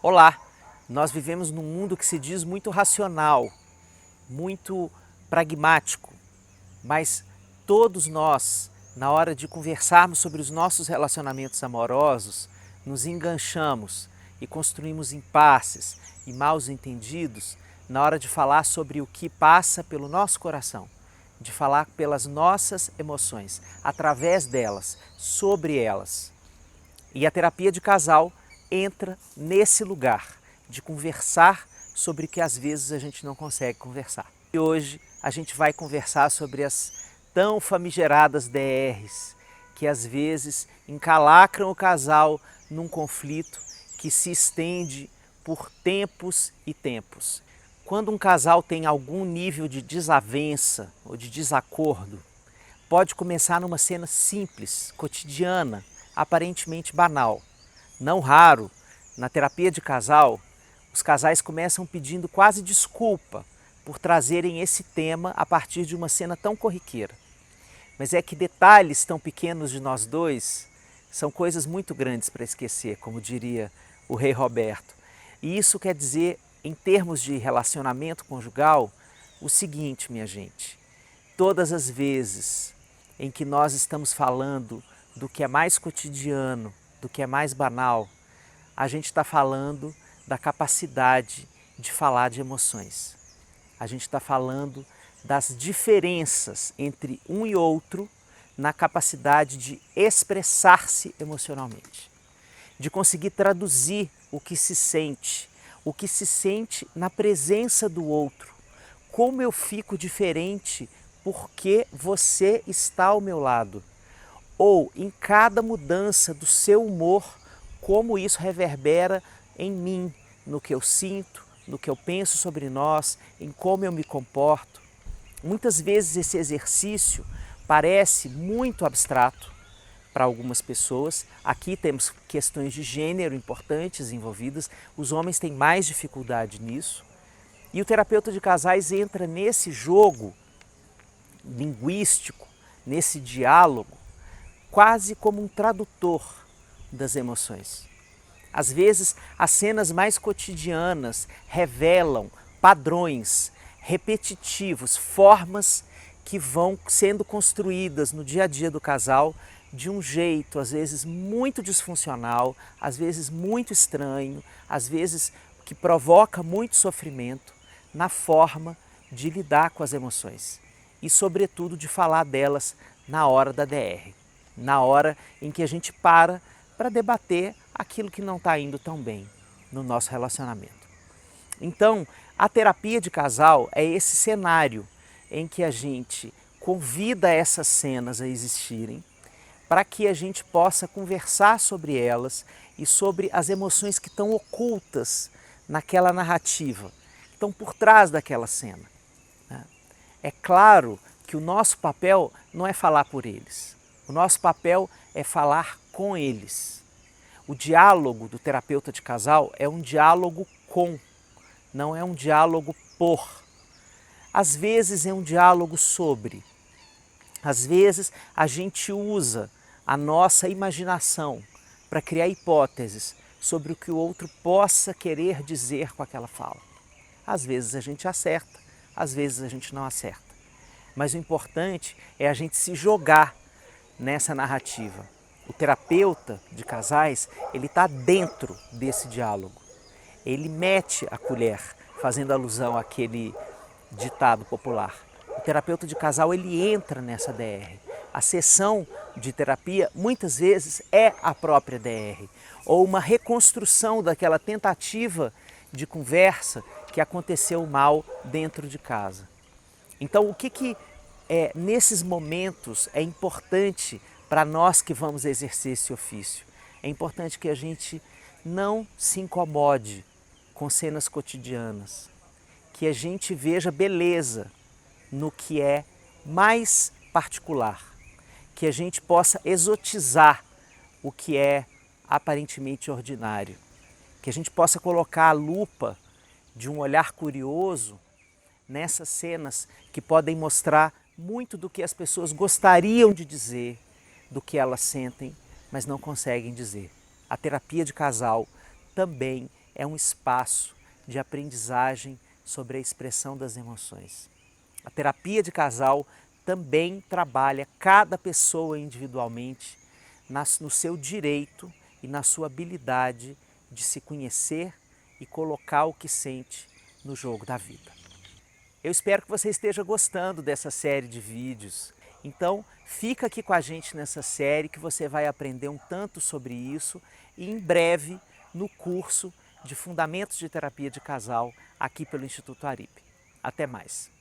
Olá! Nós vivemos num mundo que se diz muito racional, muito pragmático, mas todos nós, na hora de conversarmos sobre os nossos relacionamentos amorosos, nos enganchamos e construímos impasses e maus entendidos na hora de falar sobre o que passa pelo nosso coração, de falar pelas nossas emoções, através delas, sobre elas. E a terapia de casal entra nesse lugar de conversar sobre o que às vezes a gente não consegue conversar. E hoje a gente vai conversar sobre as tão famigeradas DRs, que às vezes encalacram o casal num conflito que se estende por tempos e tempos. Quando um casal tem algum nível de desavença ou de desacordo, pode começar numa cena simples, cotidiana, aparentemente banal. Não raro, na terapia de casal, os casais começam pedindo quase desculpa por trazerem esse tema a partir de uma cena tão corriqueira. Mas é que detalhes tão pequenos de nós dois são coisas muito grandes para esquecer, como diria o rei Roberto. E isso quer dizer, em termos de relacionamento conjugal, o seguinte, minha gente: todas as vezes em que nós estamos falando do que é mais cotidiano, do que é mais banal, a gente está falando da capacidade de falar de emoções. A gente está falando das diferenças entre um e outro na capacidade de expressar-se emocionalmente, de conseguir traduzir o que se sente na presença do outro. Como eu fico diferente porque você está ao meu lado. Ou em cada mudança do seu humor, como isso reverbera em mim, no que eu sinto, no que eu penso sobre nós, em como eu me comporto. Muitas vezes esse exercício parece muito abstrato para algumas pessoas. Aqui temos questões de gênero importantes envolvidas, os homens têm mais dificuldade nisso. E o terapeuta de casais entra nesse jogo linguístico, nesse diálogo, quase como um tradutor das emoções. Às vezes, as cenas mais cotidianas revelam padrões repetitivos, formas que vão sendo construídas no dia a dia do casal de um jeito, às vezes, muito disfuncional, às vezes muito estranho, às vezes que provoca muito sofrimento na forma de lidar com as emoções e, sobretudo, de falar delas na hora da DR, na hora em que a gente para debater aquilo que não está indo tão bem no nosso relacionamento. Então, a terapia de casal é esse cenário em que a gente convida essas cenas a existirem para que a gente possa conversar sobre elas e sobre as emoções que estão ocultas naquela narrativa, que estão por trás daquela cena. É claro que o nosso papel não é falar por eles, o nosso papel é falar com eles. O diálogo do terapeuta de casal é um diálogo com, não é um diálogo por. Às vezes é um diálogo sobre. Às vezes a gente usa a nossa imaginação para criar hipóteses sobre o que o outro possa querer dizer com aquela fala. Às vezes a gente acerta, às vezes a gente não acerta. Mas o importante é a gente se jogar nessa narrativa. O terapeuta de casais, ele está dentro desse diálogo. Ele mete a colher, fazendo alusão àquele ditado popular. O terapeuta de casal, ele entra nessa DR. A sessão de terapia, muitas vezes, é a própria DR, ou uma reconstrução daquela tentativa de conversa que aconteceu mal dentro de casa. Então, o que nesses momentos é importante para nós que vamos exercer esse ofício? É importante que a gente não se incomode com cenas cotidianas, que a gente veja beleza no que é mais particular, que a gente possa exotizar o que é aparentemente ordinário, que a gente possa colocar a lupa de um olhar curioso nessas cenas que podem mostrar muito do que as pessoas gostariam de dizer, do que elas sentem, mas não conseguem dizer. A terapia de casal também é um espaço de aprendizagem sobre a expressão das emoções. A terapia de casal também trabalha cada pessoa individualmente no seu direito e na sua habilidade de se conhecer e colocar o que sente no jogo da vida. Eu espero que você esteja gostando dessa série de vídeos. Então, fica aqui com a gente nessa série que você vai aprender um tanto sobre isso e em breve no curso de Fundamentos de Terapia de Casal aqui pelo Instituto Aripe. Até mais!